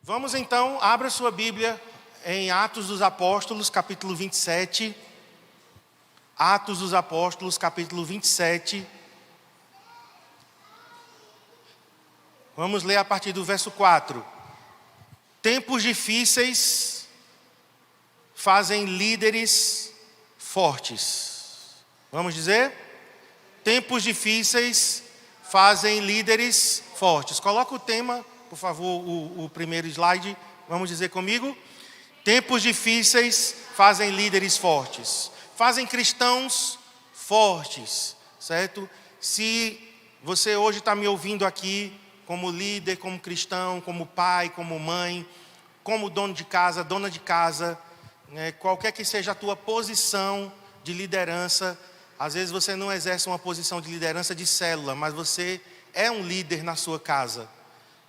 Vamos então, abra sua Bíblia em Atos dos Apóstolos, capítulo 27. Atos dos Apóstolos, capítulo 27. Vamos ler a partir do verso 4. Tempos difíceis fazem líderes fortes. Vamos dizer? Tempos difíceis fazem líderes fortes. Coloca o tema, por favor, o primeiro slide. Vamos dizer comigo? Tempos difíceis fazem líderes fortes. Fazem cristãos fortes, certo? Se você hoje está me ouvindo aqui como líder, como cristão, como pai, como mãe, como dono de casa, dona de casa, né, qualquer que seja a tua posição de liderança, às vezes você não exerce uma posição de liderança de célula, mas você é um líder na sua casa.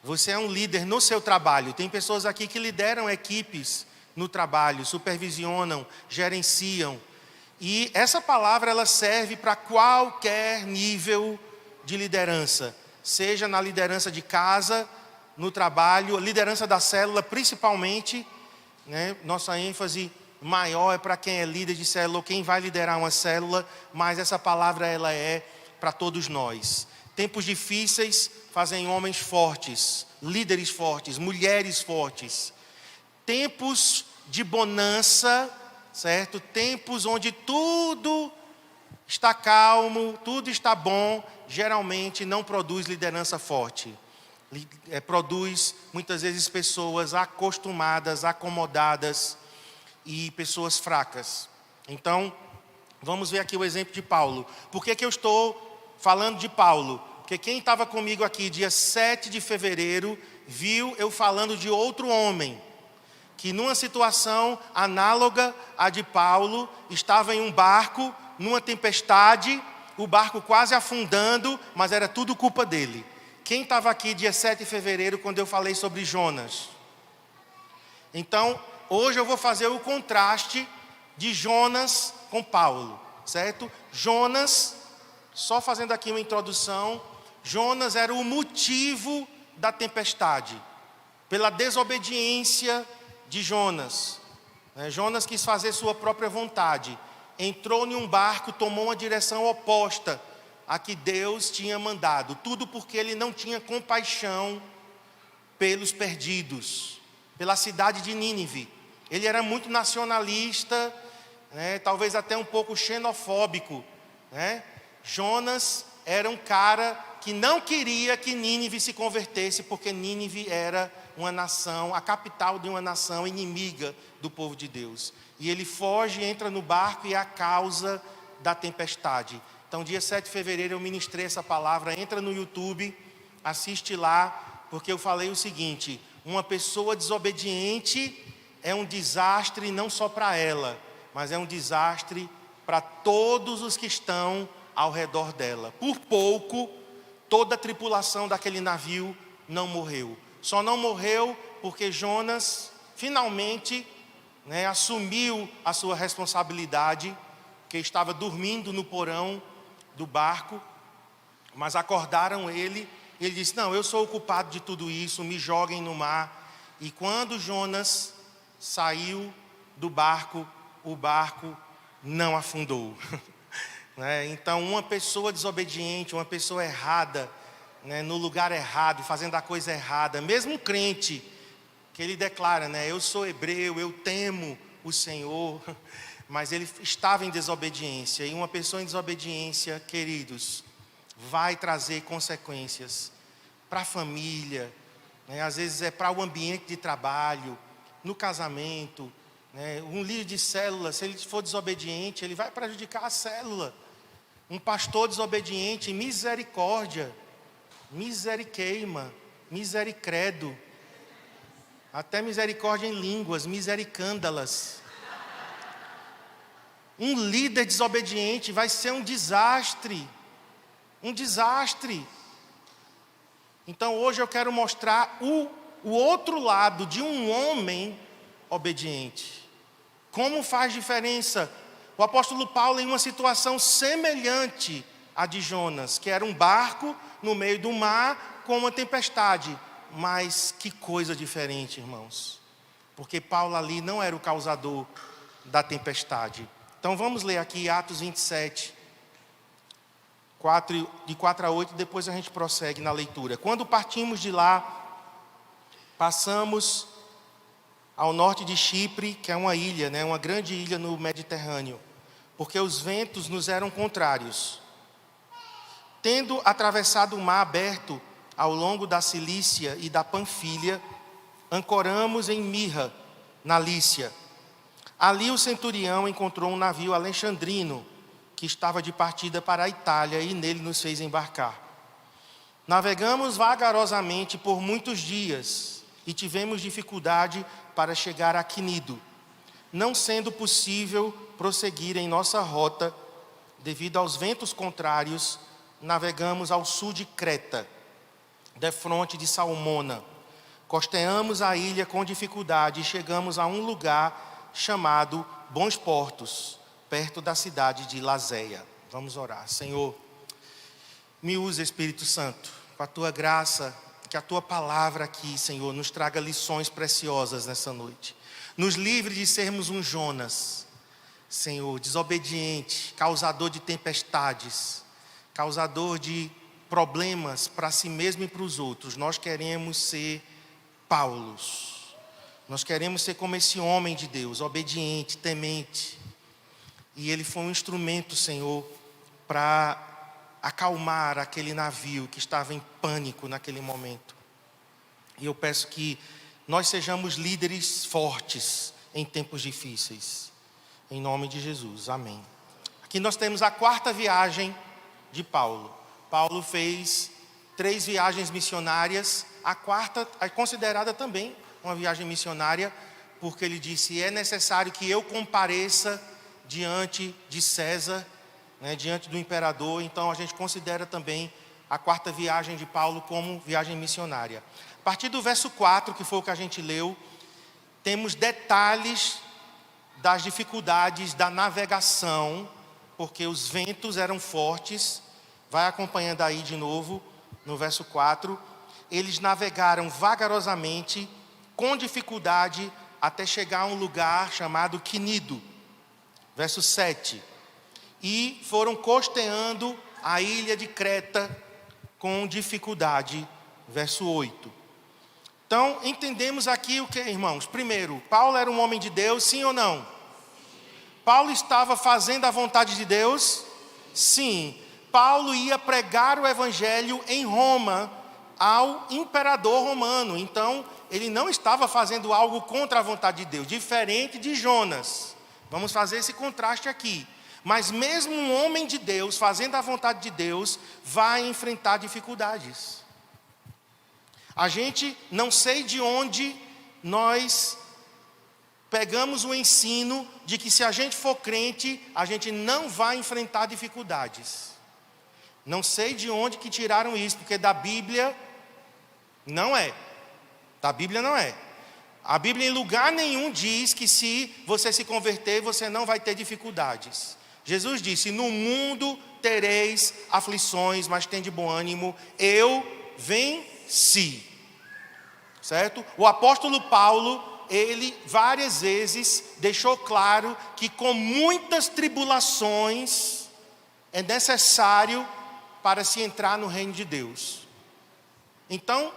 Você é um líder no seu trabalho. Tem pessoas aqui que lideram equipes no trabalho, supervisionam, gerenciam. E essa palavra ela serve para qualquer nível de liderança. Seja na liderança de casa, no trabalho, liderança da célula principalmente, né? Nossa ênfase maior é para quem é líder de célula ou quem vai liderar uma célula, mas essa palavra ela é para todos nós. Tempos difíceis fazem homens fortes, líderes fortes, mulheres fortes. Tempos de bonança, certo? Tempos onde tudo está calmo, tudo está bom, geralmente não produz liderança forte. Produz muitas vezes pessoas acostumadas, acomodadas e pessoas fracas. Então, vamos ver aqui o exemplo de Paulo. Por que eu estou falando de Paulo? Porque quem estava comigo aqui dia 7 de fevereiro viu eu falando de outro homem que numa situação análoga à de Paulo, estava em um barco, numa tempestade, o barco quase afundando, mas era tudo culpa dele. Quem estava aqui dia 7 de fevereiro quando eu falei sobre Jonas? Então, hoje eu vou fazer o contraste de Jonas com Paulo, certo? Jonas, só fazendo aqui uma introdução, Jonas era o motivo da tempestade, pela desobediência de Jonas. Jonas quis fazer sua própria vontade, entrou em um barco, tomou uma direção oposta a que Deus tinha mandado, tudo porque ele não tinha compaixão pelos perdidos, pela cidade de Nínive. Ele era muito nacionalista, talvez até um pouco xenofóbico, Jonas era um cara que não queria que Nínive se convertesse, porque Nínive era uma nação, a capital de uma nação inimiga do povo de Deus. E ele foge, entra no barco e é a causa da tempestade. Então, dia 7 de fevereiro eu ministrei essa palavra. Entra no YouTube, assiste lá, porque eu falei o seguinte: uma pessoa desobediente é um desastre não só para ela, mas é um desastre para todos os que estão ao redor dela. Por pouco, toda a tripulação daquele navio não morreu. Só não morreu porque Jonas finalmente assumiu a sua responsabilidade, que estava dormindo no porão do barco, mas acordaram ele, e ele disse: não, eu sou o culpado de tudo isso, me joguem no mar. E quando Jonas saiu do barco, o barco não afundou. Então, uma pessoa desobediente, uma pessoa errada, no lugar errado, fazendo a coisa errada, mesmo um crente, que ele declara, eu sou hebreu, eu temo o Senhor, mas ele estava em desobediência. E uma pessoa em desobediência, queridos, vai trazer consequências para a família, às vezes é para o ambiente de trabalho, no casamento. Um líder de célula, se ele for desobediente, ele vai prejudicar a célula. Um pastor desobediente, misericórdia, miseriqueima, misericredo, até misericórdia em línguas, misericândalas. Um líder desobediente vai ser um desastre. Um desastre. Então hoje eu quero mostrar o outro lado de um homem obediente. Como faz diferença? O apóstolo Paulo, em uma situação semelhante à de Jonas, que era um barco no meio do mar com uma tempestade, mas que coisa diferente, irmãos. Porque Paulo ali não era o causador da tempestade. Então vamos ler aqui Atos 27, de 4 a 8, depois a gente prossegue na leitura. Quando partimos de lá, passamos ao norte de Chipre, que é uma ilha, uma grande ilha no Mediterrâneo, porque os ventos nos eram contrários. Tendo atravessado o mar aberto ao longo da Cilícia e da Panfilha, ancoramos em Mirra, na Lícia. Ali o centurião encontrou um navio alexandrino, que estava de partida para a Itália, e nele nos fez embarcar. Navegamos vagarosamente por muitos dias, e tivemos dificuldade para chegar a Quinido, não sendo possível prosseguir em nossa rota, devido aos ventos contrários. Navegamos ao sul de Creta, defronte de Salmona. Costeamos a ilha com dificuldade e chegamos a um lugar chamado Bons Portos, perto da cidade de Lazéia. Vamos orar. Senhor, me usa, Espírito Santo, com a tua graça, que a tua palavra aqui, Senhor, nos traga lições preciosas nessa noite. Nos livre de sermos um Jonas, Senhor, desobediente, causador de tempestades, causador de problemas para si mesmo e para os outros. Nós queremos ser Paulos. Nós queremos ser como esse homem de Deus, obediente, temente. E ele foi um instrumento, Senhor, para acalmar aquele navio que estava em pânico naquele momento. E eu peço que nós sejamos líderes fortes em tempos difíceis. Em nome de Jesus, amém. Aqui nós temos a 4ª viagem de Paulo. Paulo fez 3 viagens missionárias. A 4ª é considerada também uma viagem missionária, porque ele disse: é necessário que eu compareça diante de César, diante do imperador. Então a gente considera também a 4ª viagem de Paulo como viagem missionária. A partir do verso 4, que foi o que a gente leu, temos detalhes das dificuldades da navegação, porque os ventos eram fortes. Vai acompanhando aí de novo, no verso 4. Eles navegaram vagarosamente, com dificuldade, até chegar a um lugar chamado Quinido. Verso 7. E foram costeando a ilha de Creta com dificuldade. Verso 8. Então, entendemos aqui o que, irmãos? Primeiro, Paulo era um homem de Deus, sim ou não? Paulo estava fazendo a vontade de Deus? Sim. Paulo ia pregar o evangelho em Roma ao imperador romano. Então, ele não estava fazendo algo contra a vontade de Deus, diferente de Jonas. Vamos fazer esse contraste aqui. Mas mesmo um homem de Deus, fazendo a vontade de Deus, vai enfrentar dificuldades. A gente, não sei de onde nós pegamos o ensino de que se a gente for crente, a gente não vai enfrentar dificuldades. Não sei de onde que tiraram isso, porque da Bíblia não é. Da Bíblia não é. A Bíblia em lugar nenhum diz que se você se converter, você não vai ter dificuldades. Jesus disse: no mundo tereis aflições, mas tende bom ânimo, eu venci. Certo? O apóstolo Paulo, ele várias vezes deixou claro que com muitas tribulações é necessário para se entrar no reino de Deus. Então,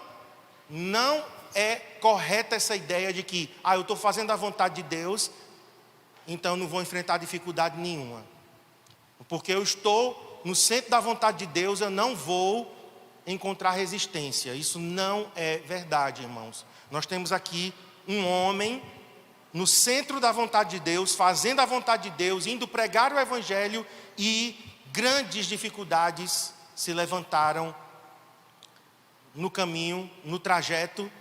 não é correta essa ideia de que eu estou fazendo a vontade de Deus, então não vou enfrentar dificuldade nenhuma. Porque eu estou no centro da vontade de Deus, eu não vou encontrar resistência. Isso não é verdade, irmãos. Nós temos aqui um homem no centro da vontade de Deus, fazendo a vontade de Deus, indo pregar o evangelho, e grandes dificuldades se levantaram no caminho, no trajeto,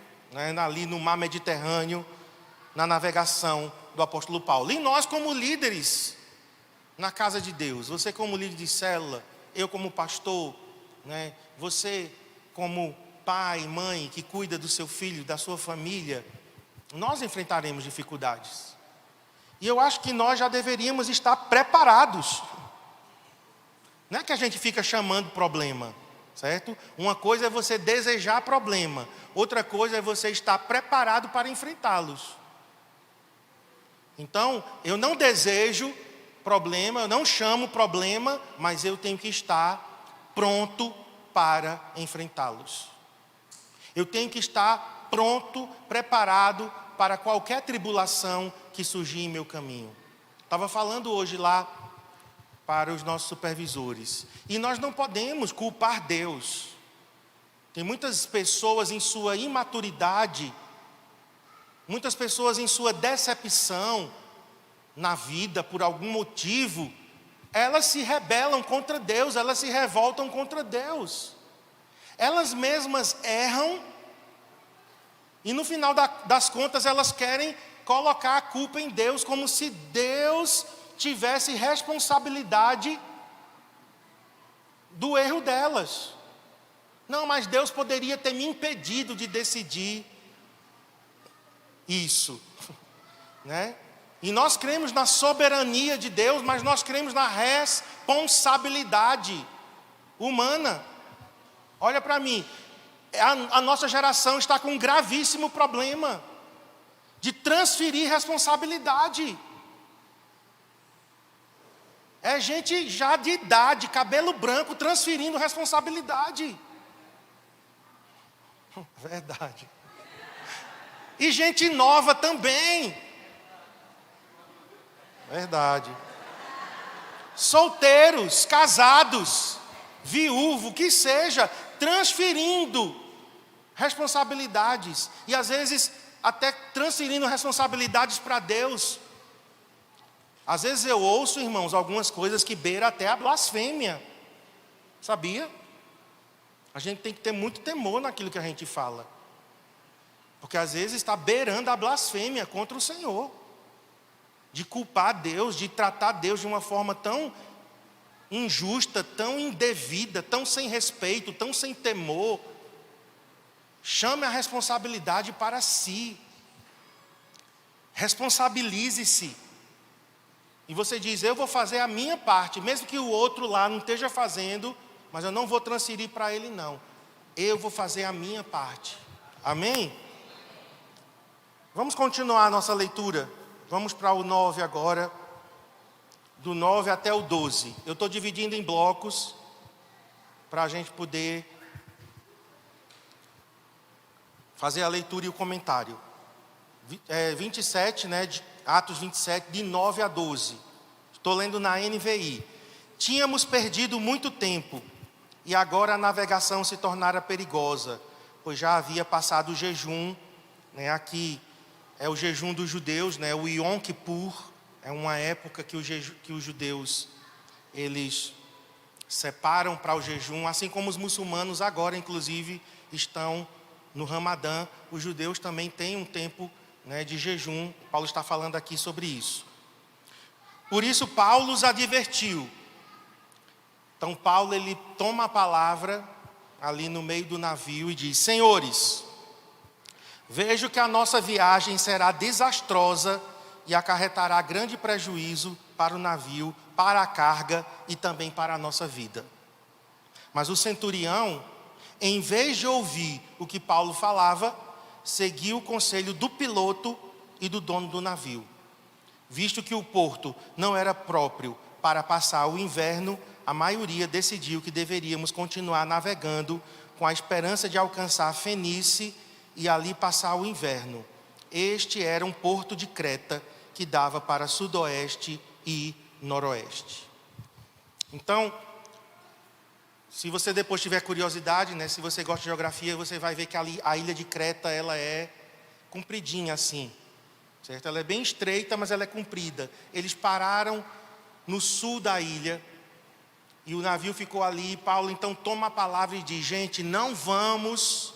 ali no mar Mediterrâneo, na navegação do apóstolo Paulo. E nós como líderes na casa de Deus, você como líder de célula, eu como pastor, você como pai, mãe que cuida do seu filho, da sua família, nós enfrentaremos dificuldades. E eu acho que nós já deveríamos estar preparados. Não é que a gente fica chamando problema. certo? Uma coisa é você desejar problema, outra coisa é você estar preparado para enfrentá-los. Então, eu não desejo problema, eu não chamo problema, mas eu tenho que estar pronto para enfrentá-los. Eu tenho que estar pronto, preparado para qualquer tribulação que surgir em meu caminho. Estava falando hoje lá para os nossos supervisores. E nós não podemos culpar Deus. Tem muitas pessoas em sua imaturidade, muitas pessoas em sua decepção na vida por algum motivo, elas se rebelam contra Deus, elas se revoltam contra Deus. Elas mesmas erram e no final das contas elas querem colocar a culpa em Deus, como se Deus tivesse responsabilidade do erro delas. Não, mas Deus poderia ter me impedido de decidir isso, né? E nós cremos na soberania de Deus, mas nós cremos na responsabilidade humana. Olha para mim, a nossa geração está com um gravíssimo problema de transferir responsabilidade. É gente já de idade, cabelo branco, transferindo responsabilidade. Verdade. E gente nova também. Verdade. Solteiros, casados, viúvo, que seja, transferindo responsabilidades. E às vezes até transferindo responsabilidades para Deus. Às vezes eu ouço, irmãos, algumas coisas que beiram até a blasfêmia. Sabia? A gente tem que ter muito temor naquilo que a gente fala. Porque às vezes está beirando a blasfêmia contra o Senhor. De culpar Deus, de tratar Deus de uma forma tão injusta, tão indevida, tão sem respeito, tão sem temor. Chame a responsabilidade para si. Responsabilize-se. E você diz, eu vou fazer a minha parte, mesmo que o outro lá não esteja fazendo, mas eu não vou transferir para ele não. Eu vou fazer a minha parte. Amém? Vamos continuar a nossa leitura. Vamos para o 9 agora, do 9 até o 12. Eu estou dividindo em blocos, para a gente poder fazer a leitura e o comentário. 27, né, Atos 27, de 9 a 12. Estou lendo na NVI. Tínhamos perdido muito tempo, e agora a navegação se tornara perigosa, pois já havia passado o jejum, né, aqui é o jejum dos judeus, né, o Yom Kippur, é uma época que os judeus, eles separam para o jejum, assim como os muçulmanos agora, inclusive, estão no Ramadã. Os judeus também têm um tempo, né, de jejum. Paulo está falando aqui sobre isso. Por isso Paulo os advertiu. Então Paulo, ele toma a palavra ali no meio do navio e diz, senhores, vejo que a nossa viagem será desastrosa e acarretará grande prejuízo para o navio, para a carga e também para a nossa vida. Mas o centurião, em vez de ouvir o que Paulo falava, seguiu o conselho do piloto e do dono do navio. Visto que o porto não era próprio para passar o inverno, a maioria decidiu que deveríamos continuar navegando com a esperança de alcançar Fenice e ali passar o inverno. Este era um porto de Creta que dava para sudoeste e noroeste. Então, se você depois tiver curiosidade, né, se você gosta de geografia, você vai ver que ali a ilha de Creta, ela é compridinha assim, certo? Ela é bem estreita, mas ela é comprida. Eles pararam no sul da ilha e o navio ficou ali. E Paulo então toma a palavra e diz, gente, não vamos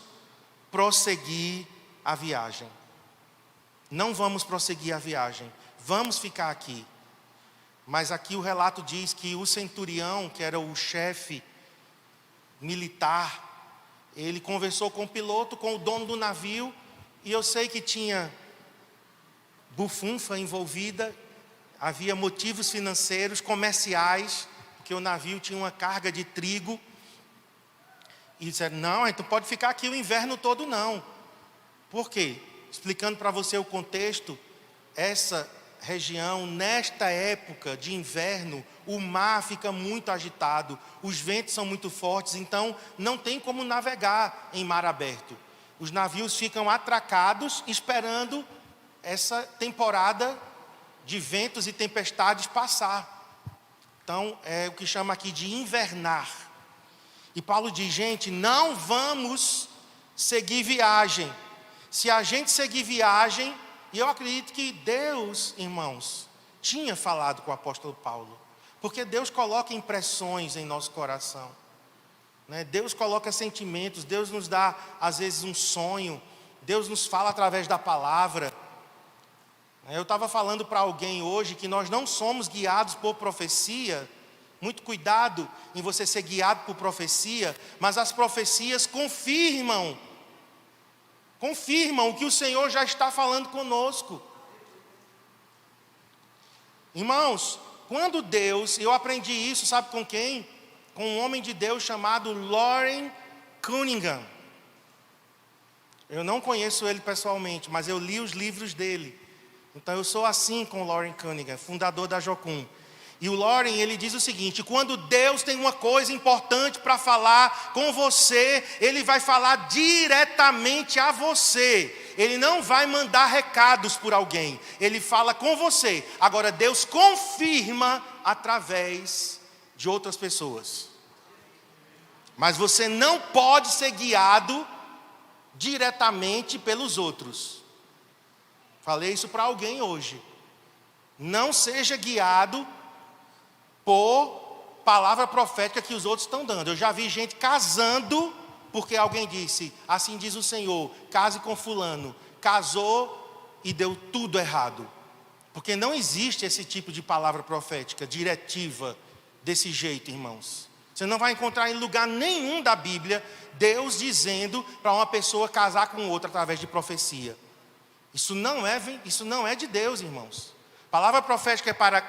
prosseguir a viagem. Não vamos prosseguir a viagem. Vamos ficar aqui. Mas aqui o relato diz que o centurião, que era o chefe militar, ele conversou com o piloto, com o dono do navio, e eu sei que tinha bufunfa envolvida, havia motivos financeiros, comerciais, porque o navio tinha uma carga de trigo, E disseram, não, então pode ficar aqui o inverno todo não. Por quê? Explicando para você o contexto, essa região, nesta época de inverno, o mar fica muito agitado, os ventos são muito fortes, então não tem como navegar em mar aberto. Os navios ficam atracados, esperando essa temporada de ventos e tempestades passar. Então, é o que chama aqui de invernar. E Paulo diz, gente, não vamos seguir viagem. Se a gente seguir viagem, e eu acredito que Deus, irmãos, tinha falado com o apóstolo Paulo. Porque Deus coloca impressões em nosso coração. Né? Deus coloca sentimentos, Deus nos dá, às vezes, um sonho. Deus nos fala através da palavra. Eu estava falando para alguém hoje que nós não somos guiados por profecia. Muito cuidado em você ser guiado por profecia, mas as profecias confirmam o que o Senhor já está falando conosco. Irmãos, quando Deus, eu aprendi isso, sabe com quem? Com um homem de Deus chamado Loren Cunningham. Eu não conheço ele pessoalmente, mas eu li os livros dele. Então eu sou assim com o Loren Cunningham, fundador da Jocum. E o Loren, ele diz o seguinte, quando Deus tem uma coisa importante para falar com você, Ele vai falar diretamente a você. Ele não vai mandar recados por alguém, Ele fala com você. Agora Deus confirma através de outras pessoas. Mas você não pode ser guiado diretamente pelos outros. Falei isso para alguém hoje. Não seja guiado por palavra profética que os outros estão dando. Eu já vi gente casando porque alguém disse, assim diz o Senhor, case com fulano. Casou e deu tudo errado. Porque não existe esse tipo de palavra profética, diretiva, desse jeito, irmãos. Você não vai encontrar em lugar nenhum da Bíblia Deus dizendo para uma pessoa casar com outra através de profecia. Isso não é de Deus, irmãos. Palavra profética é para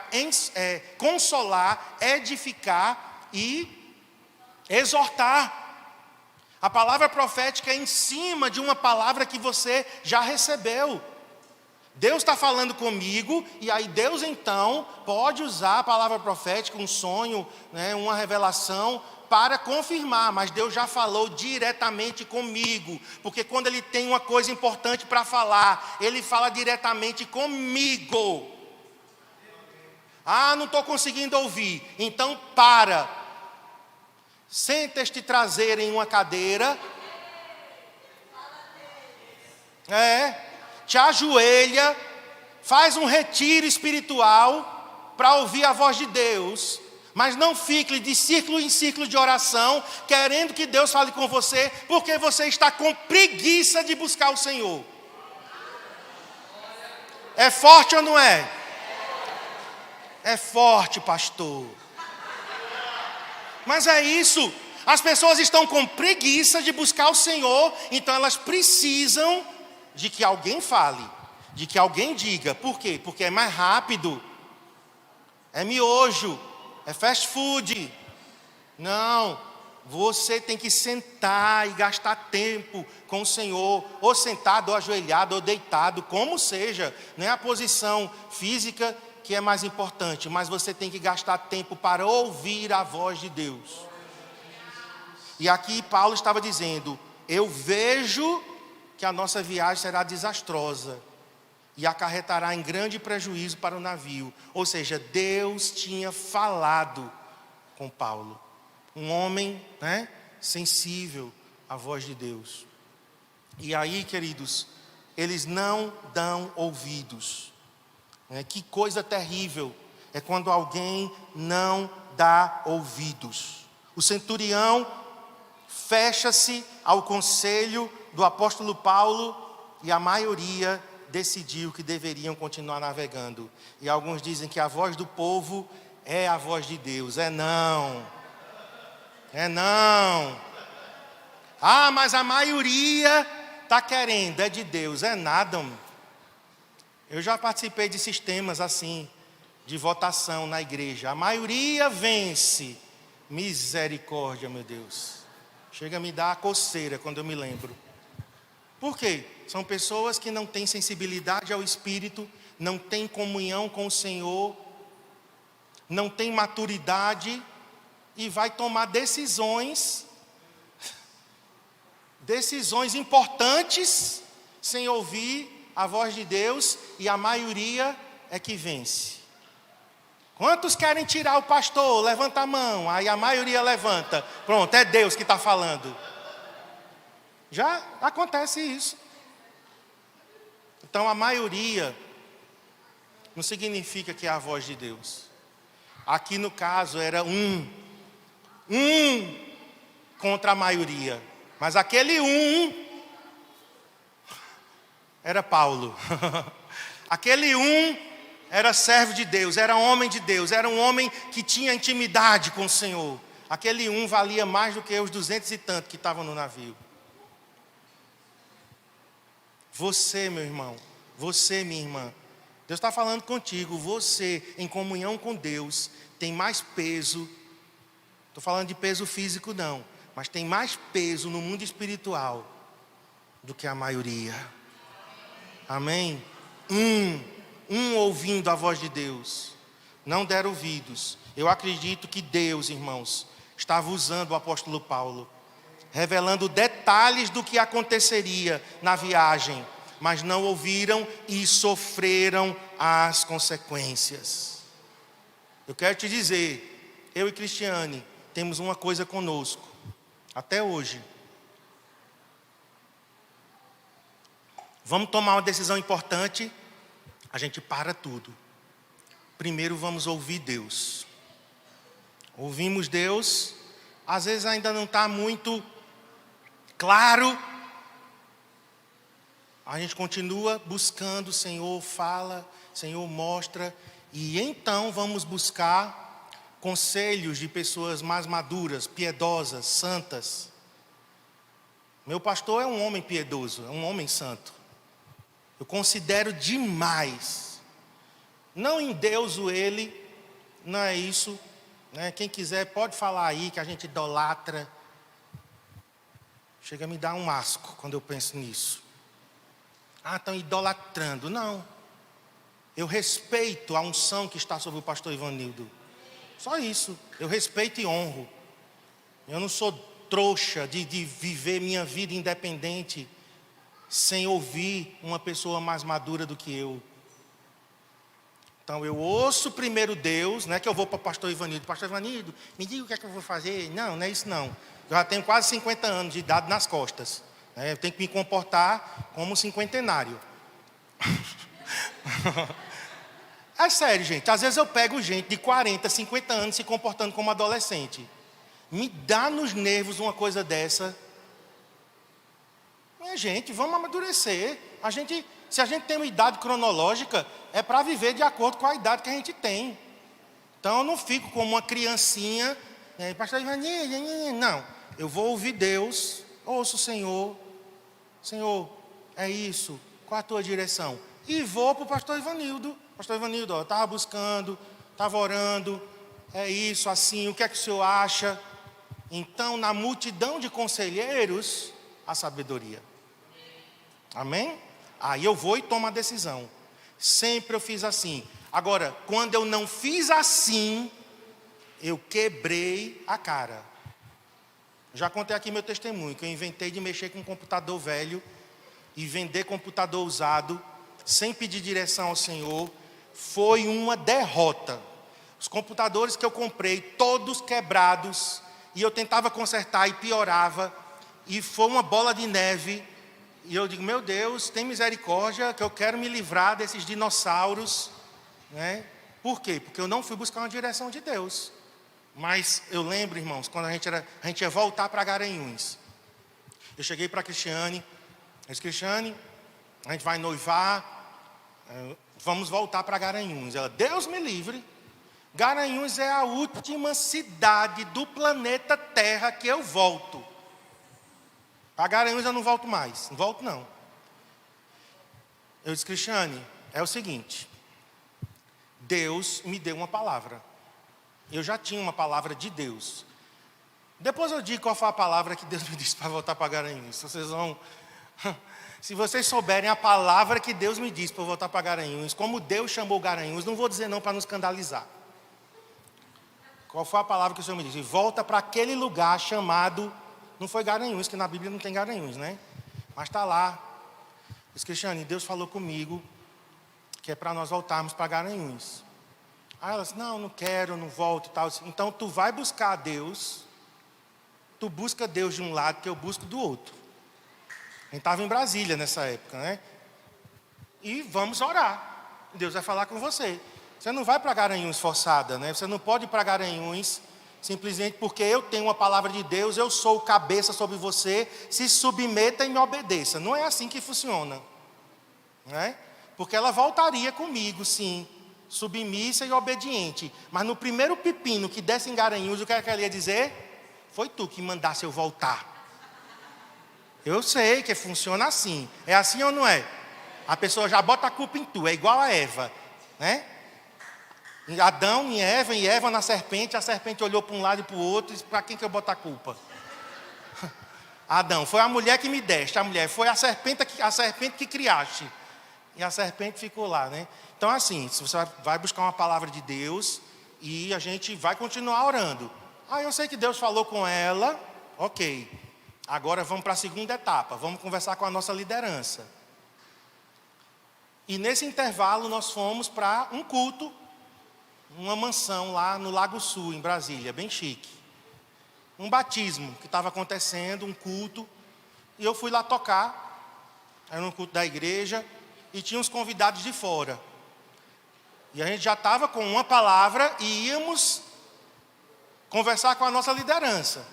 consolar, edificar e exortar. A palavra profética é em cima de uma palavra que você já recebeu. Deus está falando comigo, e aí Deus então pode usar a palavra profética, um sonho, né, uma revelação, para confirmar, mas Deus já falou diretamente comigo, porque quando Ele tem uma coisa importante para falar, Ele fala diretamente comigo. Ah, não estou conseguindo ouvir, então para, senta este traseiro em uma cadeira, te ajoelha, faz um retiro espiritual para ouvir a voz de Deus, mas não fique de círculo em círculo de oração, querendo que Deus fale com você, porque você está com preguiça de buscar o Senhor. É forte ou não é? É forte, pastor. Mas é isso, as pessoas estão com preguiça de buscar o Senhor, então elas precisam de que alguém fale, de que alguém diga. Por quê? Porque é mais rápido, é miojo, é fast food. Não, você tem que sentar e gastar tempo com o Senhor, ou sentado, ou ajoelhado, ou deitado, como seja. Não é a posição física que é mais importante, mas você tem que gastar tempo para ouvir a voz de Deus. E aqui Paulo estava dizendo, eu vejo que a nossa viagem será desastrosa e acarretará em grande prejuízo para o navio. Ou seja, Deus tinha falado com Paulo. Um homem, sensível à voz de Deus. E aí, queridos, eles não dão ouvidos. Que coisa terrível é quando alguém não dá ouvidos. O centurião fecha-se ao conselho do apóstolo Paulo e a maioria decidiu que deveriam continuar navegando. E alguns dizem que a voz do povo é a voz de Deus. É não. Ah, mas a maioria está querendo, é de Deus. É nada, mano. Eu já participei de sistemas assim, de votação na igreja. A maioria vence. Misericórdia, meu Deus. Chega a me dar a coceira quando eu me lembro. Por quê? São pessoas que não têm sensibilidade ao Espírito, não têm comunhão com o Senhor, não têm maturidade e vai tomar decisões importantes sem ouvir a voz de Deus, e a maioria é que vence. Quantos querem tirar o pastor? Levanta a mão. Aí a maioria levanta. Pronto, é Deus que está falando. Já acontece isso. Então a maioria não significa que é a voz de Deus. Aqui no caso era um contra a maioria. Mas aquele era Paulo. Aquele era servo de Deus, era homem de Deus, era um homem que tinha intimidade com o Senhor. Aquele valia mais do que os 200 e tanto que estavam no navio. Você, meu irmão, você, minha irmã, Deus está falando contigo. Você, em comunhão com Deus, tem mais peso. Estou falando de peso físico não, mas tem mais peso no mundo espiritual do que a maioria. Amém? Ouvindo a voz de Deus, não deram ouvidos. Eu acredito que Deus, irmãos, estava usando o apóstolo Paulo, revelando detalhes do que aconteceria na viagem, mas não ouviram e sofreram as consequências. Eu quero te dizer, eu e Cristiane temos uma coisa conosco, até hoje. Vamos tomar uma decisão importante, a gente para tudo. Primeiro vamos ouvir Deus. Ouvimos Deus, às vezes ainda não está muito claro. A gente continua buscando, Senhor fala, Senhor mostra. E então vamos buscar conselhos de pessoas mais maduras, piedosas, santas. Meu pastor é um homem piedoso, é um homem santo. Eu considero demais. Não endeuso ele, não é isso. Né? Quem quiser pode falar aí que a gente idolatra. Chega a me dar um asco quando eu penso nisso. Estão idolatrando. Não. Eu respeito a unção que está sobre o pastor Ivanildo. Só isso. Eu respeito e honro. Eu não sou trouxa de viver minha vida independente sem ouvir uma pessoa mais madura do que eu. Então eu ouço primeiro Deus, não é que eu vou para o pastor Ivanildo. Pastor Ivanildo, me diga o que é que eu vou fazer. Não é isso não. Eu já tenho quase 50 anos de idade nas costas. Eu tenho que me comportar como um cinquentenário. É sério, gente. Às vezes eu pego gente de 40, 50 anos se comportando como adolescente. Me dá nos nervos uma coisa dessa. Minha gente, vamos amadurecer. Se a gente tem uma idade cronológica, é para viver de acordo com a idade que a gente tem. Então eu não fico como uma criancinha, pastor Ivanildo, não. Eu vou ouvir Deus, ouço o Senhor. Senhor, é isso, qual a tua direção? E vou para o pastor Ivanildo. Pastor Ivanildo, eu estava buscando, estava orando, é isso, assim, o que é que o senhor acha? Então, na multidão de conselheiros, a sabedoria. Amém? Aí eu vou e tomo a decisão. Sempre eu fiz assim. Agora, quando eu não fiz assim, eu quebrei a cara. Já contei aqui meu testemunho, que eu inventei de mexer com um computador velho e vender computador usado, sem pedir direção ao Senhor. Foi uma derrota. Os computadores que eu comprei, todos quebrados, e eu tentava consertar e piorava, e foi uma bola de neve. E eu digo, meu Deus, tem misericórdia, que eu quero me livrar desses dinossauros, né? Por quê? Porque eu não fui buscar uma direção de Deus. Mas eu lembro, irmãos, quando a gente ia voltar para Garanhuns. Eu cheguei para a Cristiane, eu disse, Cristiane, a gente vai noivar, vamos voltar para Garanhuns. Ela, Deus me livre. Garanhuns é a última cidade do planeta Terra que eu volto. Para Garanhuns eu não volto mais, não volto não. Eu disse, Cristiane, é o seguinte, Deus me deu uma palavra. Eu já tinha uma palavra de Deus. Depois eu digo qual foi a palavra que Deus me disse para voltar para Garanhuns. Se vocês souberem a palavra que Deus me disse para voltar para Garanhuns, como Deus chamou Garanhuns, não vou dizer não para não escandalizar. Qual foi a palavra que o Senhor me disse? Volta para aquele lugar chamado, não foi Garanhuns, que na Bíblia não tem Garanhuns, né? Mas está lá. Diz, Cristiane, Deus falou comigo que é para nós voltarmos para Garanhuns. Aí ela disse, não quero, não volto e tal. Então tu vai buscar Deus, tu busca Deus de um lado que eu busco do outro. A gente estava em Brasília nessa época, né? E vamos orar. Deus vai falar com você. Você não vai para Garanhuns forçada, né? Você não pode ir para Garanhuns simplesmente porque eu tenho uma palavra de Deus, eu sou o cabeça sobre você, se submeta e me obedeça. Não é assim que funciona, né? Porque ela voltaria comigo, sim, submissa e obediente. Mas no primeiro pepino que desse em Garanhuns, o que ela ia dizer? Foi tu que mandasse eu voltar. Eu sei que funciona assim. É assim ou não é? A pessoa já bota a culpa em tu, é igual a Eva, né? Adão em Eva na serpente, a serpente olhou para um lado e para o outro e disse, para quem que eu boto a culpa? Adão, foi a mulher que me deste, a mulher, foi a serpente que criaste. E a serpente ficou lá, né? Então assim, se você vai buscar uma palavra de Deus e a gente vai continuar orando. Eu sei que Deus falou com ela, ok. Agora vamos para a segunda etapa, vamos conversar com a nossa liderança. E nesse intervalo nós fomos para um culto, uma mansão lá no Lago Sul, em Brasília, bem chique. Um batismo que estava acontecendo, um culto, e eu fui lá tocar, era um culto da igreja, e tinha uns convidados de fora. E a gente já estava com uma palavra e íamos conversar com a nossa liderança.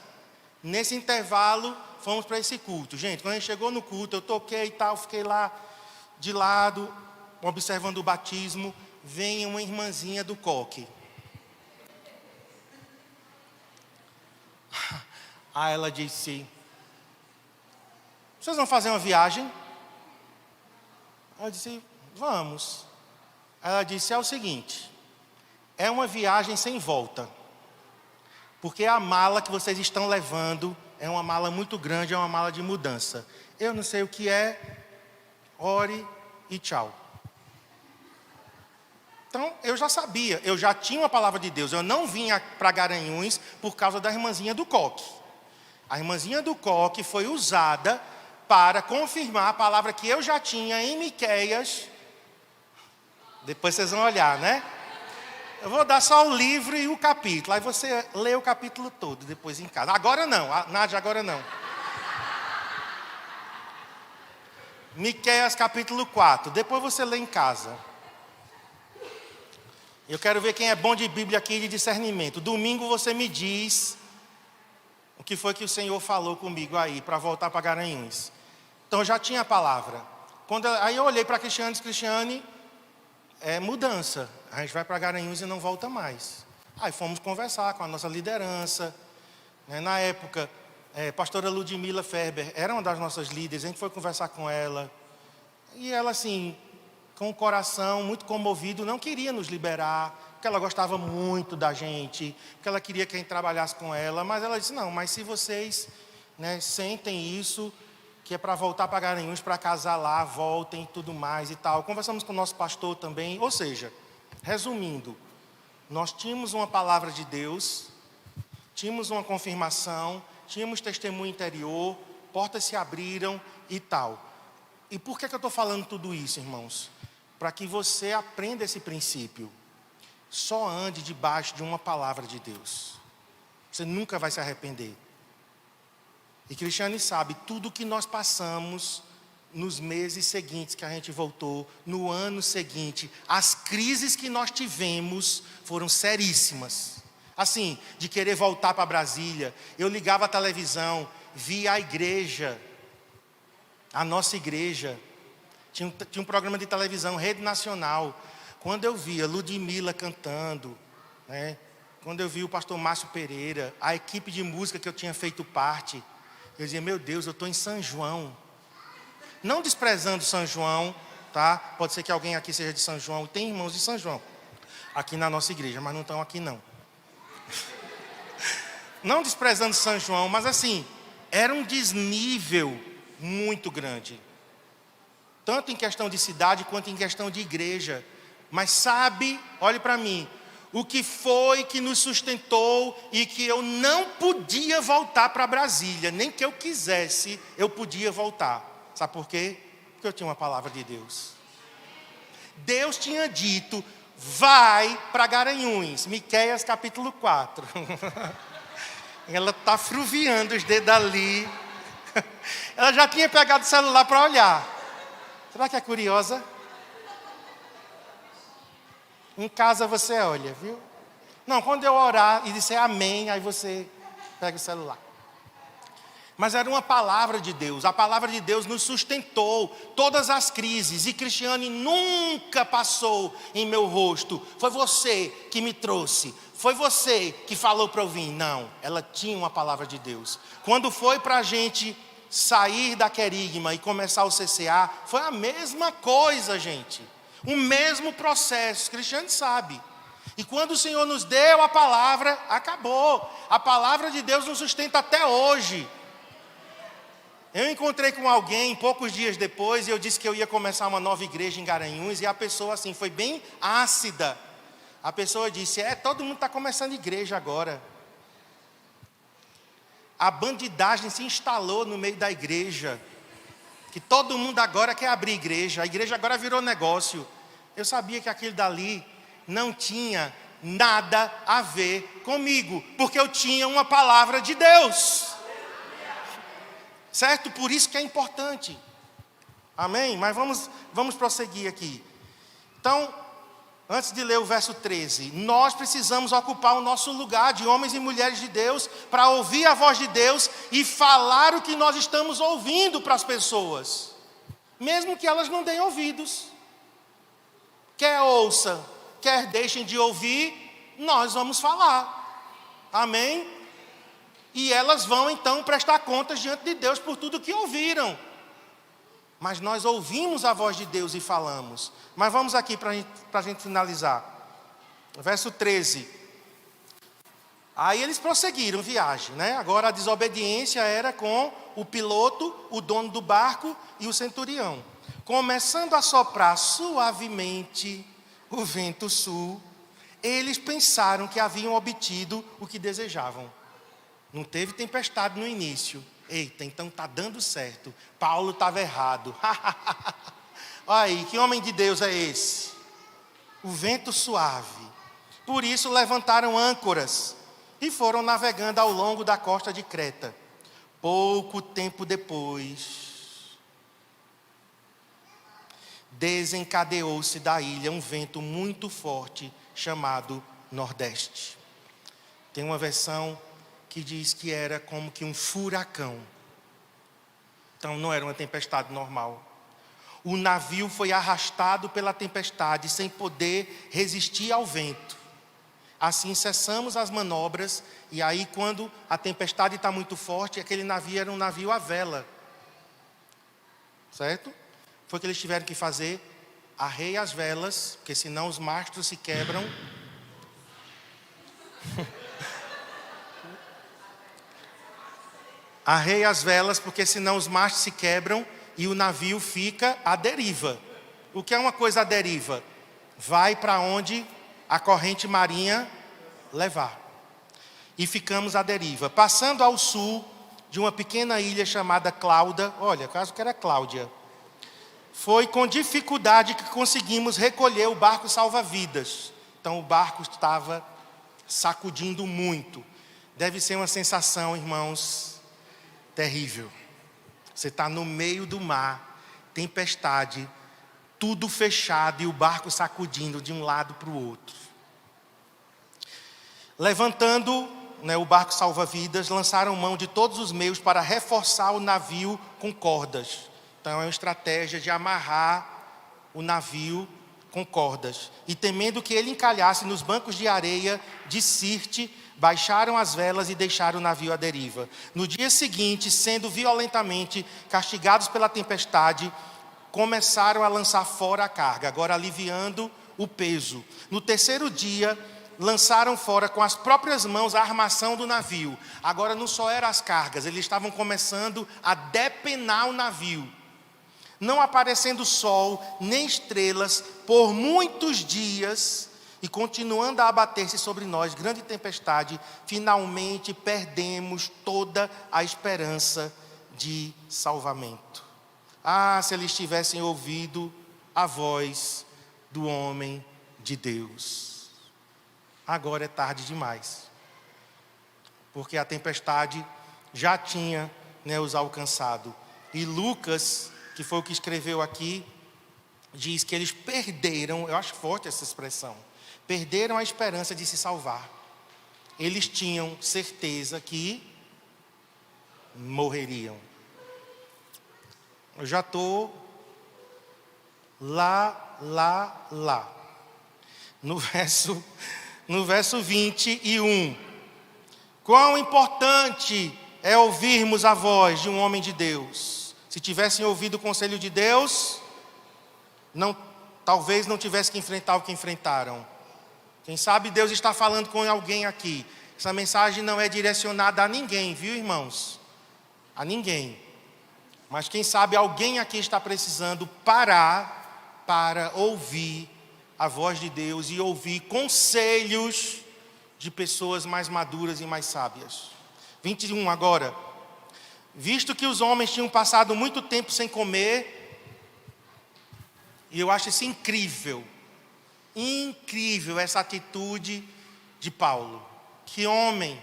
Nesse intervalo, fomos para esse culto. Gente, quando a gente chegou no culto, eu toquei e tal, fiquei lá de lado, observando o batismo. Vem uma irmãzinha do coque. Aí ela disse, vocês vão fazer uma viagem? Eu disse, vamos. Ela disse, é o seguinte, é uma viagem sem volta. Porque a mala que vocês estão levando é uma mala muito grande, é uma mala de mudança. Eu não sei o que é, ore e tchau. Então, eu já sabia, eu já tinha uma palavra de Deus. Eu não vinha para Garanhuns por causa da irmãzinha do coque. A irmãzinha do coque foi usada para confirmar a palavra que eu já tinha em Miqueias. Depois vocês vão olhar, né? Eu vou dar só o livro e o capítulo. Aí você lê o capítulo todo depois em casa. Agora não, Nádia, agora não. Miqueias capítulo 4. Depois você lê em casa. Eu quero ver quem é bom de Bíblia aqui e de discernimento. Domingo você me diz o que foi que o Senhor falou comigo aí para voltar para Garanhuns. Então já tinha a palavra. Aí eu olhei para a Cristiane e disse, Cristiane, é mudança. A gente vai para Garanhuns e não volta mais. Aí fomos conversar com a nossa liderança. Na época, pastora Ludmila Ferber era uma das nossas líderes. A gente foi conversar com ela. E ela assim, com o coração muito comovido, não queria nos liberar, porque ela gostava muito da gente, porque ela queria que a gente trabalhasse com ela, mas ela disse, não, mas se vocês sentem isso, que é para voltar para Garanhuns, para casar lá, voltem e tudo mais e tal. Conversamos com o nosso pastor também, ou seja, resumindo, nós tínhamos uma palavra de Deus, tínhamos uma confirmação, tínhamos testemunho interior, portas se abriram e tal. E por que eu estou falando tudo isso, irmãos? Para que você aprenda esse princípio. Só ande debaixo de uma palavra de Deus. Você nunca vai se arrepender. E Cristiane sabe, tudo que nós passamos nos meses seguintes que a gente voltou, no ano seguinte, as crises que nós tivemos foram seríssimas. Assim, de querer voltar para Brasília, eu ligava a televisão, via a igreja, a nossa igreja. Tinha um programa de televisão, Rede Nacional. Quando eu via Ludmila cantando, quando eu vi o pastor Márcio Pereira, a equipe de música que eu tinha feito parte, eu dizia, meu Deus, eu estou em São João. Não desprezando São João, tá? Pode ser que alguém aqui seja de São João. Tem irmãos de São João aqui na nossa igreja, mas não estão aqui não. Não desprezando São João, mas assim, era um desnível muito grande. Tanto em questão de cidade, quanto em questão de igreja. Mas sabe, olhe para mim, o que foi que nos sustentou e que eu não podia voltar para Brasília, nem que eu quisesse, eu podia voltar. Sabe por quê? Porque eu tinha uma palavra de Deus. Deus tinha dito, vai para Garanhuns, Miqueias capítulo 4. Ela está fruviando os dedos ali. Ela já tinha pegado o celular para olhar. Será que é curiosa? Em casa você olha, viu? Não, quando eu orar e disser amém, aí você pega o celular. Mas era uma palavra de Deus. A palavra de Deus nos sustentou todas as crises. E Cristiane nunca passou em meu rosto. Foi você que me trouxe. Foi você que falou para eu vir. Não, ela tinha uma palavra de Deus. Quando foi para a gente sair da querigma e começar o CCA, foi a mesma coisa, gente. O mesmo processo. Cristiane sabe. E quando o Senhor nos deu a palavra, acabou. A palavra de Deus nos sustenta até hoje. Eu encontrei com alguém poucos dias depois e eu disse que eu ia começar uma nova igreja em Garanhuns e a pessoa assim foi bem ácida. A pessoa disse, todo mundo está começando igreja agora. A bandidagem se instalou no meio da igreja. Que todo mundo agora quer abrir igreja. A igreja agora virou negócio. Eu sabia que aquilo dali não tinha nada a ver comigo. Porque eu tinha uma palavra de Deus. Certo? Por isso que é importante. Amém? Mas vamos prosseguir aqui. Então, antes de ler o verso 13, nós precisamos ocupar o nosso lugar de homens e mulheres de Deus para ouvir a voz de Deus e falar o que nós estamos ouvindo para as pessoas, mesmo que elas não deem ouvidos. Quer ouçam, quer deixem de ouvir, nós vamos falar. Amém? E elas vão então prestar contas diante de Deus por tudo que ouviram. Mas nós ouvimos a voz de Deus e falamos. Mas vamos aqui para a gente finalizar. Verso 13. Aí eles prosseguiram viagem, né? Agora a desobediência era com o piloto, o dono do barco e o centurião. Começando a soprar suavemente o vento sul, eles pensaram que haviam obtido o que desejavam. Não teve tempestade no início. Eita, então está dando certo. Paulo estava errado. Olha aí, que homem de Deus é esse? O vento suave. Por isso levantaram âncoras e foram navegando ao longo da costa de Creta. Pouco tempo depois, desencadeou-se da ilha um vento muito forte chamado Nordeste. Tem uma versão que diz que era como que um furacão. Então não era uma tempestade normal. O navio foi arrastado pela tempestade sem poder resistir ao vento. Assim cessamos as manobras e aí quando a tempestade está muito forte, aquele navio era um navio à vela. Certo? Foi o que eles tiveram que fazer, arreie as velas, porque senão os mastros se quebram. Arreie as velas, porque senão os mastros se quebram e o navio fica à deriva. O que é uma coisa à deriva? Vai para onde a corrente marinha levar. E ficamos à deriva. Passando ao sul de uma pequena ilha chamada Clauda, olha, caso que era Cláudia, foi com dificuldade que conseguimos recolher o barco salva-vidas. Então o barco estava sacudindo muito. Deve ser uma sensação, irmãos, terrível. Você está no meio do mar, tempestade, tudo fechado e o barco sacudindo de um lado para o outro. Levantando o barco salva-vidas, lançaram mão de todos os meios para reforçar o navio com cordas. Então é uma estratégia de amarrar o navio com cordas. E temendo que ele encalhasse nos bancos de areia de Sirte, baixaram as velas e deixaram o navio à deriva. No dia seguinte, sendo violentamente castigados pela tempestade, começaram a lançar fora a carga, agora aliviando o peso. No terceiro dia, lançaram fora com as próprias mãos a armação do navio. Agora não só eram as cargas, eles estavam começando a depenar o navio. Não aparecendo sol nem estrelas por muitos dias e continuando a abater-se sobre nós grande tempestade, finalmente perdemos toda a esperança de salvamento. Ah, se eles tivessem ouvido a voz do homem de Deus. Agora é tarde demais, porque a tempestade já tinha, os alcançado. E Lucas, que foi o que escreveu aqui, diz que eles perderam, eu acho forte essa expressão, perderam a esperança de se salvar. Eles tinham certeza que morreriam. Eu já estou lá. No verso 21. Quão importante é ouvirmos a voz de um homem de Deus. Se tivessem ouvido o conselho de Deus, talvez não tivessem que enfrentar o que enfrentaram. Quem sabe Deus está falando com alguém aqui. Essa mensagem não é direcionada a ninguém, viu, irmãos? A ninguém. Mas quem sabe alguém aqui está precisando parar para ouvir a voz de Deus e ouvir conselhos de pessoas mais maduras e mais sábias. 21 agora. Visto que os homens tinham passado muito tempo sem comer, e eu acho isso incrível essa atitude de Paulo. Que homem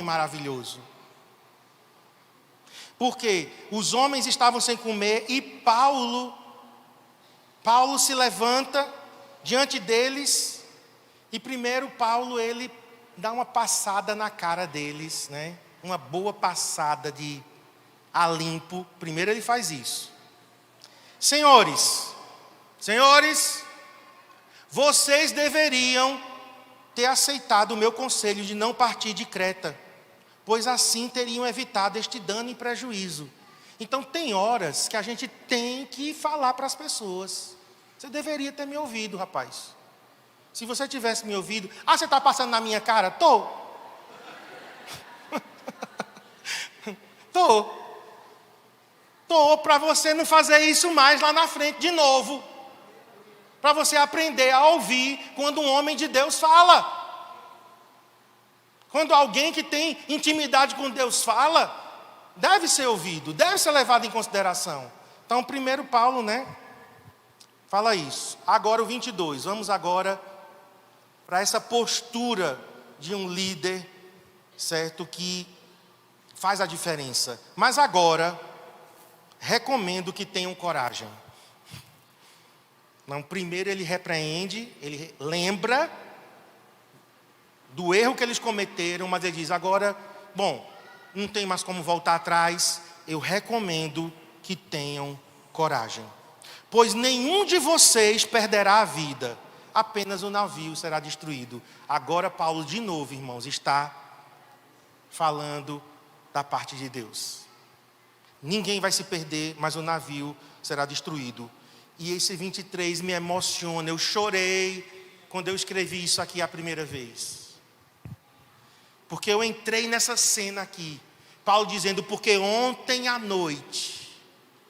maravilhoso. Porque os homens estavam sem comer e Paulo se levanta diante deles e primeiro Paulo ele dá uma passada na cara deles, uma boa passada a limpo. Primeiro ele faz isso. Senhores, vocês deveriam ter aceitado o meu conselho de não partir de Creta, pois assim teriam evitado este dano e prejuízo. Então tem horas que a gente tem que falar para as pessoas. Você deveria ter me ouvido, rapaz. Se você tivesse me ouvido, você está passando na minha cara? Tô para você não fazer isso mais lá na frente de novo. Para você aprender a ouvir quando um homem de Deus fala. Quando alguém que tem intimidade com Deus fala, deve ser ouvido, deve ser levado em consideração. Então, primeiro Paulo, fala isso. Agora o 22, vamos agora para essa postura de um líder, certo, que faz a diferença. Mas agora, recomendo que tenham coragem. Não, primeiro ele repreende, ele lembra do erro que eles cometeram, mas ele diz, agora, não tem mais como voltar atrás, eu recomendo que tenham coragem. Pois nenhum de vocês perderá a vida, apenas o navio será destruído. Agora Paulo, de novo, irmãos, está falando da parte de Deus. Ninguém vai se perder, mas o navio será destruído. E esse 23 me emociona, eu chorei quando eu escrevi isso aqui a primeira vez. Porque eu entrei nessa cena aqui, Paulo dizendo, porque ontem à noite,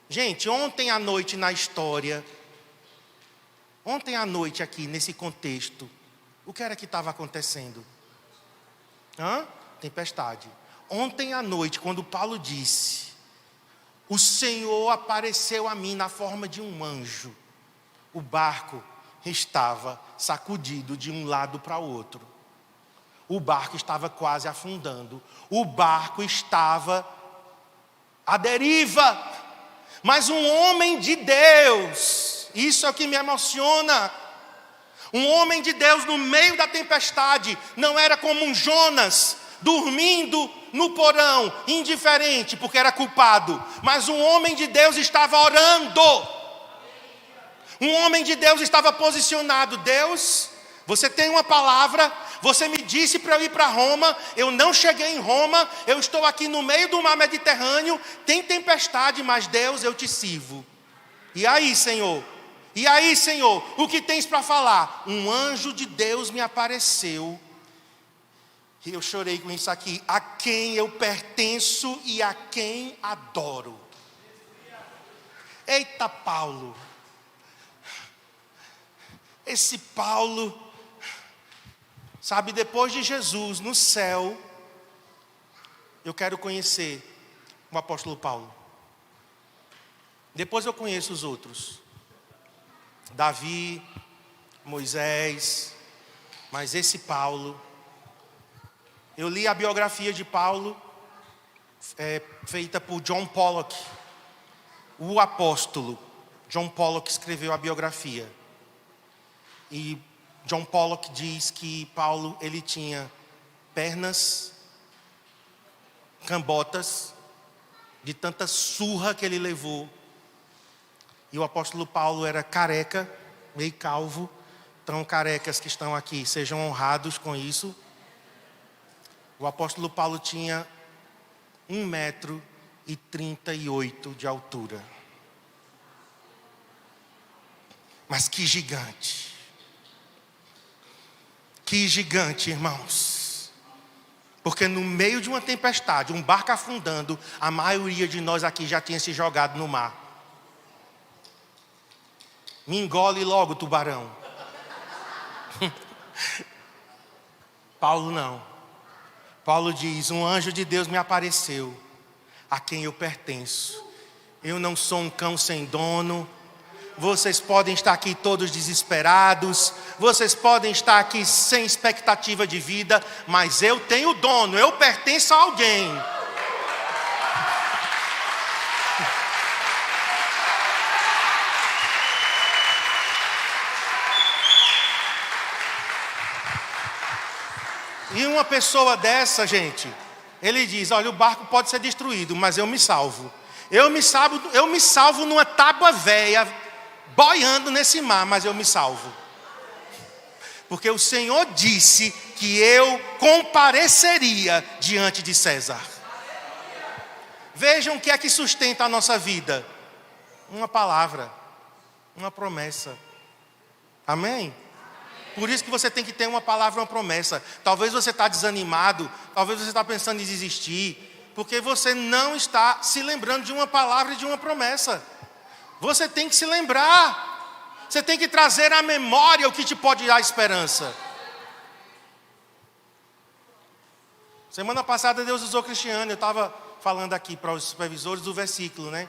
gente, ontem à noite na história, ontem à noite aqui nesse contexto, o que era que estava acontecendo? Tempestade. Ontem à noite, quando Paulo disse, o Senhor apareceu a mim na forma de um anjo, o barco estava sacudido de um lado para o outro. O barco estava quase afundando. O barco estava à deriva. Mas um homem de Deus, isso é o que me emociona. Um homem de Deus no meio da tempestade, não era como um Jonas, dormindo no porão, indiferente, porque era culpado. Mas um homem de Deus estava orando. Um homem de Deus estava posicionado. Deus, você tem uma palavra, você me disse para eu ir para Roma, eu não cheguei em Roma, eu estou aqui no meio do mar Mediterrâneo, tem tempestade, mas Deus, eu te sirvo. E aí, Senhor? E aí, Senhor, o que tens para falar? Um anjo de Deus me apareceu. E eu chorei com isso aqui. A quem eu pertenço e a quem adoro. Eita, Paulo. Esse Paulo, sabe, depois de Jesus no céu, eu quero conhecer o apóstolo Paulo. Depois eu conheço os outros. Davi, Moisés, mas esse Paulo. Eu li a biografia de Paulo, feita por John Pollock, o apóstolo. John Pollock escreveu a biografia. E John Pollock diz que Paulo, ele tinha pernas cambotas, de tanta surra que ele levou. E o apóstolo Paulo era careca, meio calvo. Então, carecas que estão aqui, sejam honrados com isso. O apóstolo Paulo tinha 1,38 m de altura. Mas que gigante. Que gigante, irmãos. Porque no meio de uma tempestade, um barco afundando, a maioria de nós aqui já tinha se jogado no mar. Me engole logo, tubarão. Paulo não. Paulo diz: um anjo de Deus me apareceu, a quem eu pertenço. Eu não sou um cão sem dono. Vocês podem estar aqui todos desesperados. Vocês podem estar aqui sem expectativa de vida. Mas eu tenho dono, eu pertenço a alguém. E uma pessoa dessa, gente, ele diz: olha, o barco pode ser destruído, mas eu me salvo. Eu me salvo numa tábua velha, boiando nesse mar, mas eu me salvo. Porque o Senhor disse que eu compareceria diante de César. Vejam o que é que sustenta a nossa vida. Uma palavra, uma promessa. Amém? Por isso que você tem que ter uma palavra, uma promessa. Talvez você está desanimado, talvez você está pensando em desistir, porque você não está se lembrando de uma palavra e de uma promessa. Você tem que se lembrar. Você tem que trazer à memória o que te pode dar esperança. Semana passada Deus usou Cristiano. Eu estava falando aqui para os supervisores do versículo, né?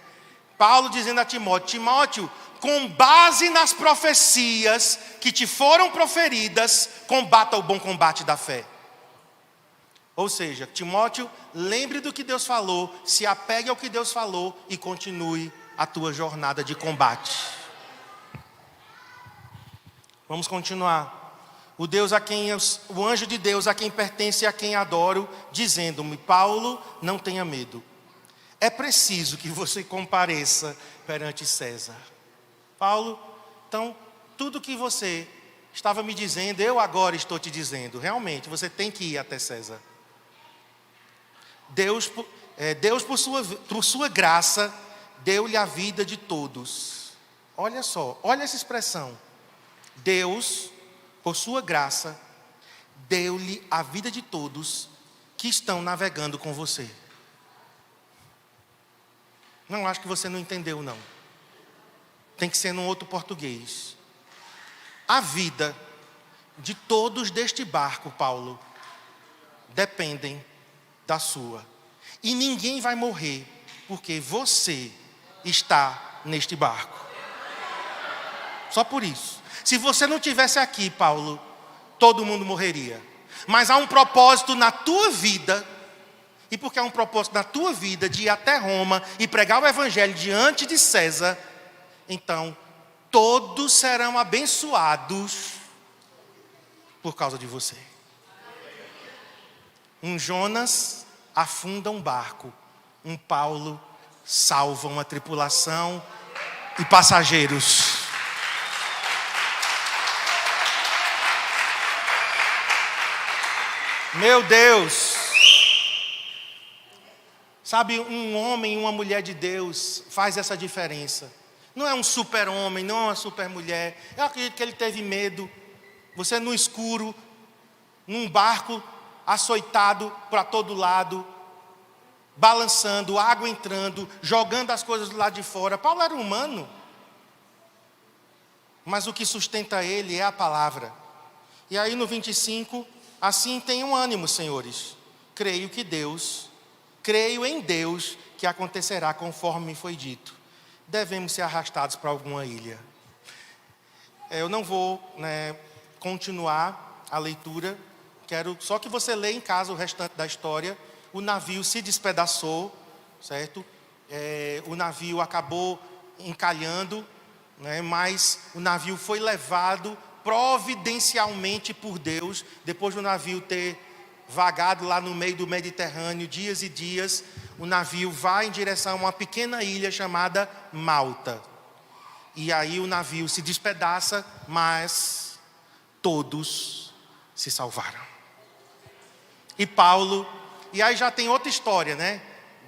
Paulo dizendo a Timóteo: Timóteo, com base nas profecias que te foram proferidas, combata o bom combate da fé. Ou seja, Timóteo, lembre do que Deus falou, se apegue ao que Deus falou e continue a tua jornada de combate. Vamos continuar. O anjo de Deus a quem pertence e a quem adoro, dizendo-me: Paulo, não tenha medo. É preciso que você compareça perante César. Paulo, então, tudo que você estava me dizendo, eu agora estou te dizendo. Realmente, você tem que ir até César. Deus por sua graça, deu-lhe a vida de todos. Olha só, olha essa expressão. Deus, por sua graça, deu-lhe a vida de todos que estão navegando com você. Não, acho que você não entendeu, não. Tem que ser num outro português. A vida de todos deste barco, Paulo, dependem da sua. E ninguém vai morrer, porque você está neste barco. Só por isso. Se você não estivesse aqui, Paulo, todo mundo morreria. Mas há um propósito na tua vida. E porque há um propósito na tua vida de ir até Roma e pregar o evangelho diante de César, então todos serão abençoados por causa de você. Um Jonas afunda um barco, um Paulo salva uma tripulação e passageiros. Meu Deus! Sabe, um homem e uma mulher de Deus faz essa diferença. Não é um super-homem, não é uma super-mulher. Eu acredito que ele teve medo. Você no escuro, num barco, açoitado para todo lado, balançando, água entrando, jogando as coisas do lado de fora. Paulo era humano. Mas o que sustenta ele é a palavra. E aí no 25, assim tenham ânimo, senhores. Creio em Deus, que acontecerá conforme me foi dito. Devemos ser arrastados para alguma ilha. Eu não vou continuar a leitura. Quero só que você leia em casa o restante da história. O navio se despedaçou, certo? O navio acabou encalhando, mas o navio foi levado providencialmente por Deus, depois do navio ter vagado lá no meio do Mediterrâneo dias e dias, o navio vai em direção a uma pequena ilha chamada Malta. E aí o navio se despedaça, mas todos se salvaram. E Paulo, e aí já tem outra história,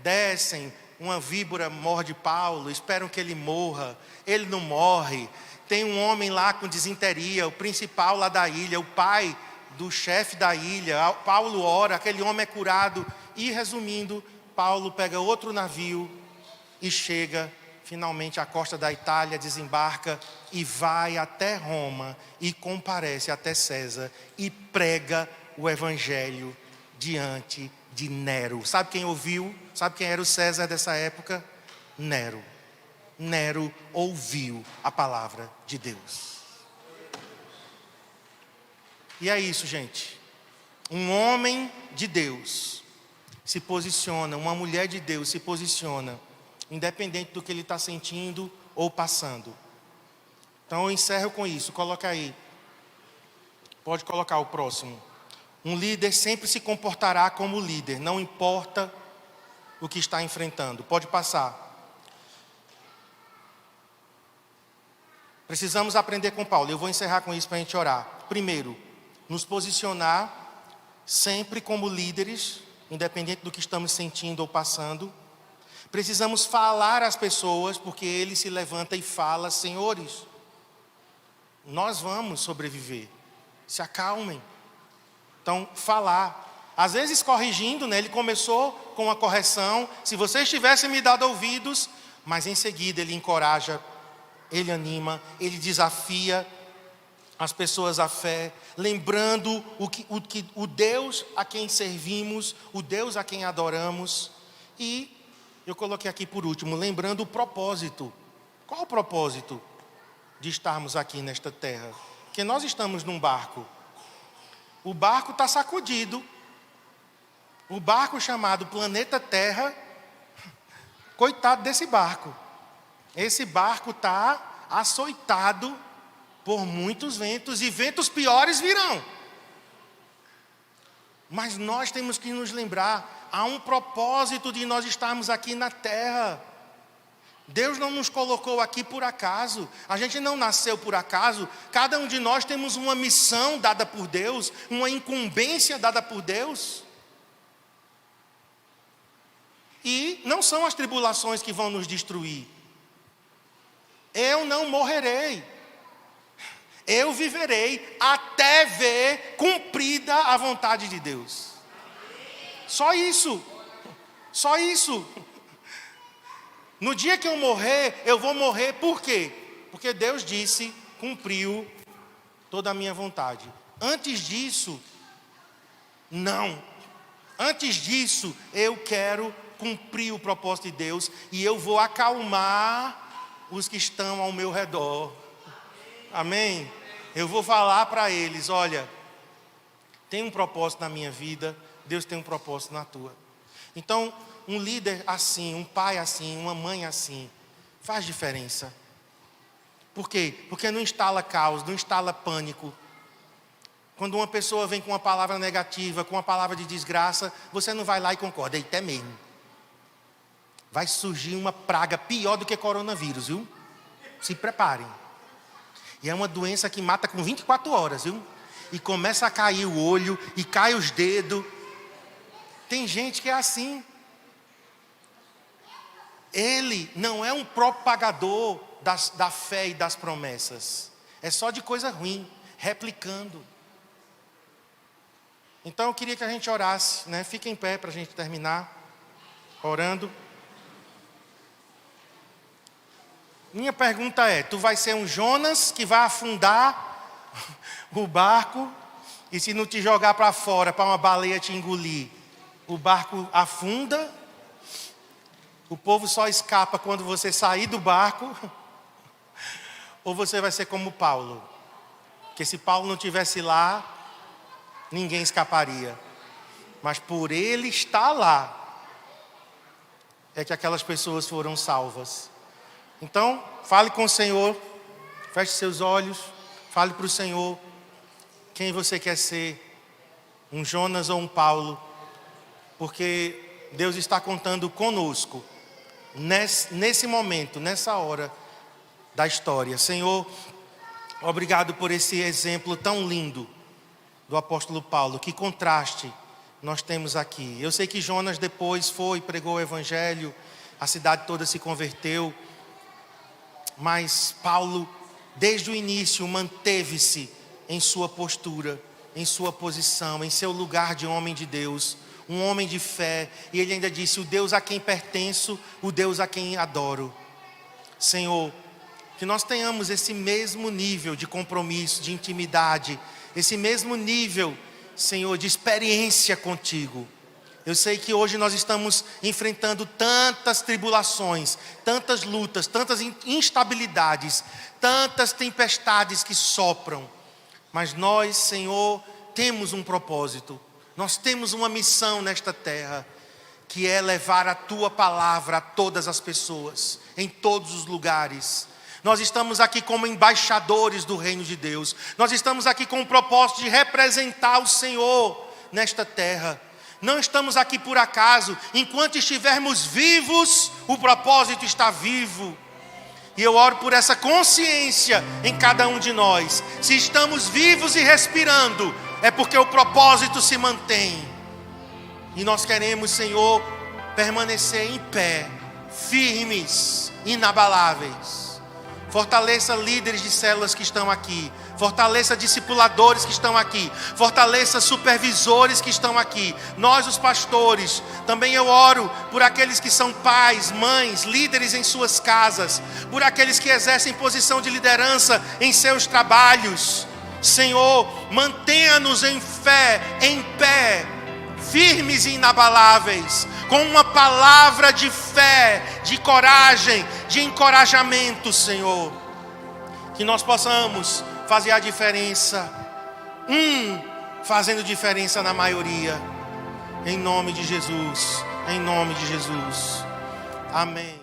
Descem, uma víbora morde Paulo, esperam que ele morra, ele não morre. Tem um homem lá com disenteria, o principal lá da ilha, o pai do chefe da ilha. Paulo ora, aquele homem é curado. E resumindo, Paulo pega outro navio e chega finalmente à costa da Itália, desembarca e vai até Roma e comparece até César e prega o evangelho diante de Nero. Sabe quem ouviu? Sabe quem era o César dessa época? Nero. Nero ouviu a palavra de Deus. E é isso, gente. Um homem de Deus se posiciona, uma mulher de Deus se posiciona, independente do que ele está sentindo ou passando. Então eu encerro com isso. Coloca aí. Pode colocar o próximo. Um líder sempre se comportará como líder, não importa o que está enfrentando. Pode passar. Precisamos aprender com Paulo. Eu vou encerrar com isso para a gente orar. Primeiro, nos posicionar sempre como líderes, independente do que estamos sentindo ou passando. Precisamos falar às pessoas, porque ele se levanta e fala: senhores, nós vamos sobreviver. Se acalmem. Então, falar. Às vezes corrigindo, ele começou com uma correção. Se vocês tivessem me dado ouvidos, mas em seguida ele encoraja, ele anima, ele desafia as pessoas à fé, lembrando o Deus a quem servimos, o Deus a quem adoramos. E eu coloquei aqui por último, lembrando o propósito. Qual o propósito de estarmos aqui nesta terra? Porque nós estamos num barco. O barco está sacudido. O barco chamado planeta Terra, coitado desse barco. Esse barco está açoitado por muitos ventos, e ventos piores virão. Mas nós temos que nos lembrar, há um propósito de nós estarmos aqui na terra. Deus não nos colocou aqui por acaso, a gente não nasceu por acaso. Cada um de nós temos uma missão dada por Deus, uma incumbência dada por Deus. E não são as tribulações que vão nos destruir. Eu não morrerei, eu viverei até ver cumprida a vontade de Deus. Só isso, só isso. No dia que eu morrer, eu vou morrer por quê? Porque Deus disse, cumpriu toda a minha vontade. Antes disso, não. Antes disso, eu quero cumprir o propósito de Deus, e eu vou acalmar os que estão ao meu redor. Amém? Eu vou falar para eles: olha, tem um propósito na minha vida, Deus tem um propósito na tua. Então, um líder assim, um pai assim, uma mãe assim, faz diferença. Por quê? Porque não instala caos, não instala pânico. Quando uma pessoa vem com uma palavra negativa, com uma palavra de desgraça, você não vai lá e concorda. Eita, é mesmo. Vai surgir uma praga pior do que coronavírus, viu? Se preparem. E é uma doença que mata com 24 horas, viu? E começa a cair o olho, e cai os dedos. Tem gente que é assim. Ele não é um propagador da fé e das promessas. É só de coisa ruim, replicando. Então eu queria que a gente orasse, né? Fica em pé para a gente terminar, orando. Minha pergunta é: tu vai ser um Jonas que vai afundar o barco, e se não te jogar para fora, para uma baleia te engolir, o barco afunda? O povo só escapa quando você sair do barco? Ou você vai ser como Paulo? Que se Paulo não estivesse lá, ninguém escaparia. Mas por ele estar lá, é que aquelas pessoas foram salvas. Então, fale com o Senhor, feche seus olhos, fale para o Senhor quem você quer ser, um Jonas ou um Paulo, porque Deus está contando conosco, nesse momento, nessa hora da história. Senhor, obrigado por esse exemplo tão lindo do apóstolo Paulo. Que contraste nós temos aqui. Eu sei que Jonas depois foi, pregou o evangelho, a cidade toda se converteu, mas Paulo, desde o início, manteve-se em sua postura, em sua posição, em seu lugar de homem de Deus, um homem de fé. E ele ainda disse: o Deus a quem pertenço, o Deus a quem adoro. Senhor, que nós tenhamos esse mesmo nível de compromisso, de intimidade, esse mesmo nível, Senhor, de experiência contigo. Eu sei que hoje nós estamos enfrentando tantas tribulações, tantas lutas, tantas instabilidades, tantas tempestades que sopram. Mas nós, Senhor, temos um propósito. Nós temos uma missão nesta terra, que é levar a Tua palavra a todas as pessoas, em todos os lugares. Nós estamos aqui como embaixadores do reino de Deus. Nós estamos aqui com o propósito de representar o Senhor nesta terra. Não estamos aqui por acaso. Enquanto estivermos vivos, o propósito está vivo. E eu oro por essa consciência em cada um de nós. Se estamos vivos e respirando, é porque o propósito se mantém. E nós queremos, Senhor, permanecer em pé, firmes, inabaláveis. Fortaleça líderes de células que estão aqui. Fortaleça discipuladores que estão aqui. Fortaleça supervisores que estão aqui. Nós, os pastores, também eu oro por aqueles que são pais, mães, líderes em suas casas. Por aqueles que exercem posição de liderança em seus trabalhos. Senhor, mantenha-nos em fé, em pé, firmes e inabaláveis, com uma palavra de fé, de coragem, de encorajamento, Senhor. Que nós possamos fazer a diferença, fazendo diferença na maioria, em nome de Jesus, em nome de Jesus. Amém.